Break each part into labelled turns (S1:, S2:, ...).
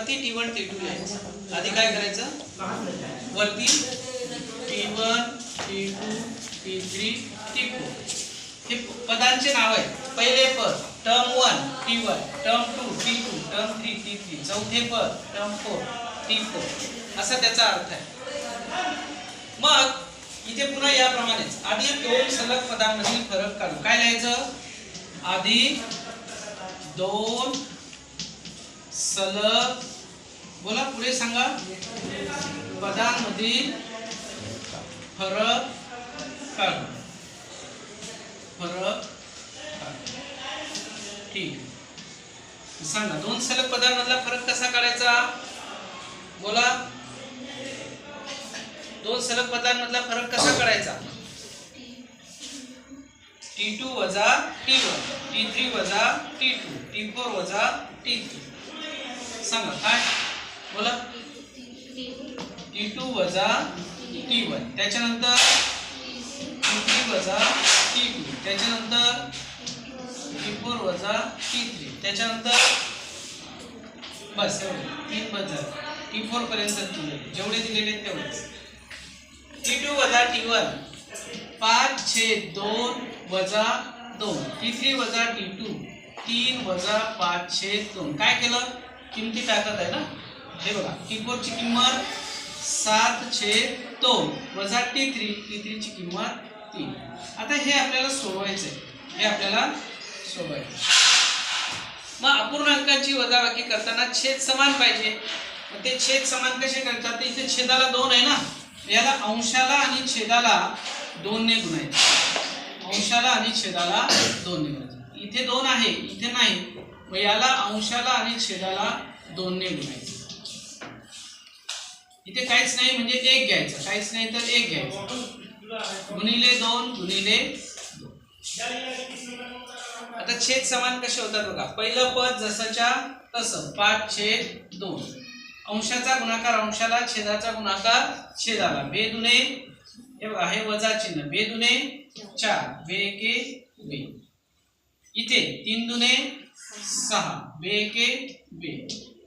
S1: वरती T1 T2 लिहायचं. आधी काय करायचं, वरती T1 T2 T3 T4 हे पदांचे नाव आहेत. पहिले पद term 1 T1, term 2 T2, term 3 T3, चौथे पद टर्म 4 T4 असा त्याचा अर्थ आहे. मग इथे पुन्हा याप्रमाणेच आधी दोन सलग पदांमधील फरक काढू. काय लिहायचं, आधी दोन सलग, बोला पुढे सांगा, पदांमधील फरक काढू. फरक ठीक, सांगा दोन सलग पदांमधला फरक कसा काढायचा, बोला दोन सलग पदांमधला फरक कसा काढायचा. T2 वजा T1, T3 वजा T2, T4 वजा T3. सांगा काय, बोला T2 वजा T1, त्याच्यानंतर T3 वजा T2, त्याच्यानंतर T4 वजा T3, त्याच्यानंतर बस एवढे तीन पद झाले. T4 पर्यंत जेवढे दिलेले तेवढेच. T2 वजा T1 5/2 वजा 2, T3 वजा T2 3 वजा 5/2. काय केलं, किमती टाकत आहे ना. हे बघा T4 ची किंमत 7/2 वजा T3 ची किंमत 3. आता हे आपल्याला सोडवायचं आहे, हे आपल्याला सोडवायचं. मग अपूर्णांकाची वजाबाकी करताना छेद समान पाहिजे. मग ते छेद समान कसे करतात, ते इथे छेदाला 2 आहे ना, याला अंशाला आणि छेदाला 2 ने गुणायचं. अंशाला आणि छेदाला 2 ने गुणायचं. इथे 2 आहे, इथे नाही, मग याला अंशाला आणि छेदाला 2 ने गुणायचं. इथे काहीच नाही म्हणजे 1 घ्यायचं, काहीच नाही तर 1 घ्यायचं. गुणिले 2 गुणिले 2. आता छेद समान कसे होतात बघा. पहिलं पद जसंच्या तसं 5/2. अंशाचा गुणाकार अंशाला, छेदाचा गुणाकार छेदाला. बेदुने हे बघा, हे वजा चिन्ह, बेदुने 4, बेके बे. इथे 3 दुने 6, बेके बे.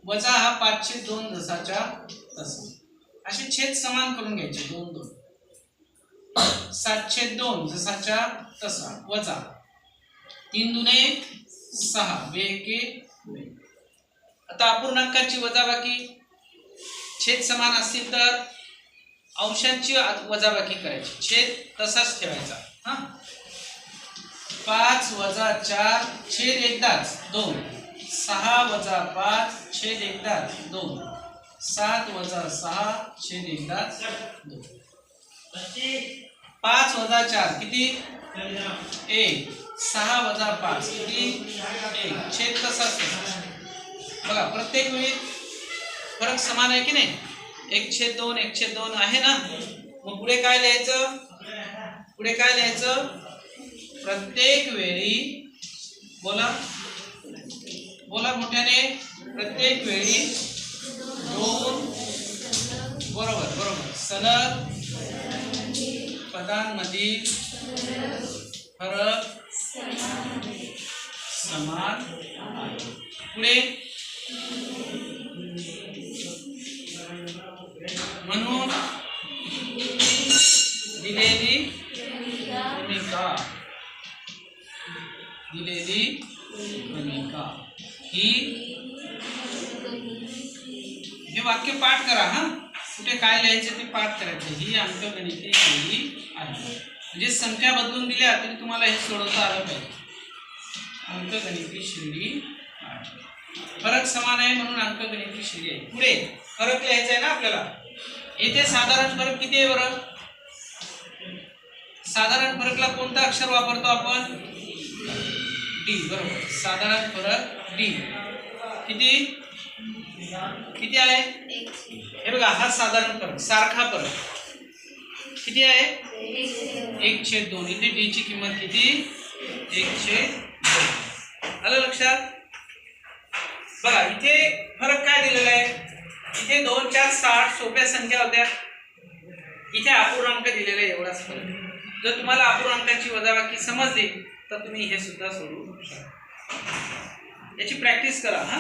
S1: वजा हा 5/2 जसाच्या तसा. असे छेद समान करून घ्यायचे 2 2. 7/2 जसाच्या तसा, वजा 3 दुने 6, बेके बे. आता अपूर्णांकाची वजाबाकी, छेद समान असतील तर अंशांची वजाबाकी करायची, छेद तसाच ठेवायचा. हा 5 वजा 4 छेद एकदाच 2, 6 वजा 5 छेद एकदाच 2, 7 वजा 6 छेद एकदाच 2. 5 वजा 4 किती, 1. 6 वजा 5 किती, 1. छेद तसाच बघा. प्रत्येक वेळी फरक समान आहे की नाही. 1/2 1/2 आहे ना. मग पुढे काय लिहायचं, पुढे काय लिहायचं, प्रत्येक वेळी, बोला बोला मोठ्याने, प्रत्येक वेळी 2 बरोबर बरोबर सलग पदांमधील फरक समान. पुढे म्हणून दिलेली भूमिका ही, हे वाक्य पाठ करा. हा कुठे काय लिहायचं ते पाठ करायचं. ही अंकगणिती शैली आहे. म्हणजे संख्या बदलून दिल्या तरी तुम्हाला हे सोडवता आलं पाहिजे. अंकगणिती शैली आहे. फरक समान आहे म्हणून अंकगणिती शैली आहे. पुढे फरक लिहायचा आहे ना आपल्याला. येथे साधारण फरक किती आहे बरं. साधारण फरकला कोणता अक्षर वापरतो आपण, डी. बरोबर, साधारण फरक डी. किती किती आहे, हे बघा, हा साधारण फरक, सारखा फरक किती आहे, 1/2. इथे डी ची किंमत किती, 1/2. आलं लक्षात. बघा इथे फरक काय दिलेला आहे, इथे 2 4 60 सोप्या संख्या होत्या, इथे अपूर्णांक दिलेला आहे एवढाच फरक. जर तुम्हाला अपूर्णांकाची वजाबाकी समजली तर तुम्ही हे सुद्धा सोडवू शकता. याची प्रॅक्टिस करा. हा